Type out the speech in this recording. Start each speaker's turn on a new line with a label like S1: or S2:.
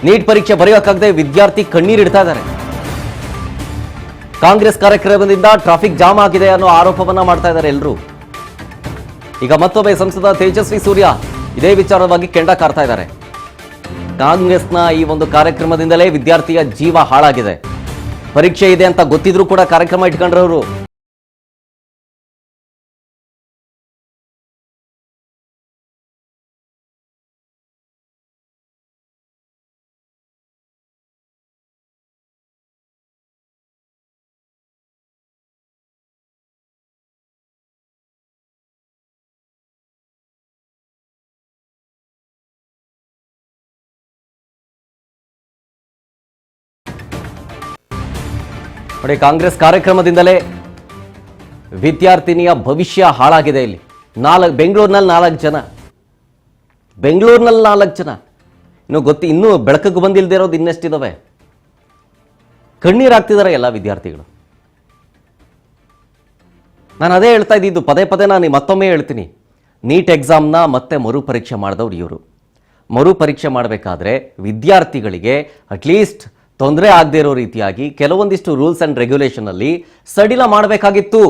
S1: Neat ಪರೀಕ್ಷೆ ಬರೆಯೋಕ್ಕಾಗದೆ ವಿದ್ಯಾರ್ಥಿ ಕಣ್ಣೀರಿಡ್ತಾ ಇದ್ದಾರೆ. ಕಾಂಗ್ರೆಸ್ ಕಾರ್ಯಕ್ರಮದಿಂದ ಟ್ರಾಫಿಕ್ ಜಾಮ್ ಆಗಿದೆ ಅನ್ನೋ ಆರೋಪವನ್ನ ಮಾಡ್ತಾ ಇದ್ದಾರೆ ಎಲ್ಲರೂ. ಈಗ ಮತ್ತೊಮ್ಮೆ ಸಂಸದ ತೇಜಸ್ವಿ ಸೂರ್ಯ ಇದೇ ವಿಚಾರವಾಗಿ ಕೆಂಡ ಕಾರ್ತಾ ಇದ್ದಾರೆ. ಕಾಂಗ್ರೆಸ್ನ ಈ ಒಂದು ಕಾರ್ಯಕ್ರಮದಿಂದಲೇ ವಿದ್ಯಾರ್ಥಿಯ ಜೀವ ಹಾಳಾಗಿದೆ. ಪರೀಕ್ಷೆ ಇದೆ ಅಂತ ಗೊತ್ತಿದ್ರೂ ಕೂಡ ಕಾರ್ಯಕ್ರಮ ಇಟ್ಕೊಂಡ್ರವರು. ನೋಡಿ, ಕಾಂಗ್ರೆಸ್ ಕಾರ್ಯಕ್ರಮದಿಂದಲೇ ವಿದ್ಯಾರ್ಥಿನಿಯ ಭವಿಷ್ಯ ಹಾಳಾಗಿದೆ. ಇಲ್ಲಿ ಬೆಂಗಳೂರಿನಲ್ಲಿ 4 ಜನ, ಬೆಂಗಳೂರಿನಲ್ಲಿ 4 ಜನ ಇನ್ನೂ ಬೆಳಕಿಗೆ ಬಂದಿಲ್ಲದೆ ಇರೋದು ಇನ್ನೆಷ್ಟಿದಾವೆ. ಕಣ್ಣೀರಾಗ್ತಿದ್ದಾರೆ ಎಲ್ಲ ವಿದ್ಯಾರ್ಥಿಗಳು. ನಾನು ಅದೇ ಹೇಳ್ತಾ ಇದ್ದಿದ್ದು, ಪದೇ ಪದೇ ನಾನು ಮತ್ತೊಮ್ಮೆ ಹೇಳ್ತೀನಿ. ನೀಟ್ ಎಕ್ಸಾಮ್ನ ಮತ್ತೆ ಮರುಪರೀಕ್ಷೆ ಮಾಡಿದವ್ರು ಇವರು. ಮರುಪರೀಕ್ಷೆ ಮಾಡಬೇಕಾದ್ರೆ ವಿದ್ಯಾರ್ಥಿಗಳಿಗೆ ಅಟ್ಲೀಸ್ಟ್ ತೊಂದರೆ ಆಗದೇ ಇರೋ ರೀತಿಯಾಗಿ ಕೆಲವೊಂದಿಷ್ಟು ರೂಲ್ಸ್ ಆ್ಯಂಡ್ ರೆಗ್ಯುಲೇಷನಲ್ಲಿ ಸಡಿಲ ಮಾಡಬೇಕಾಗಿತ್ತು.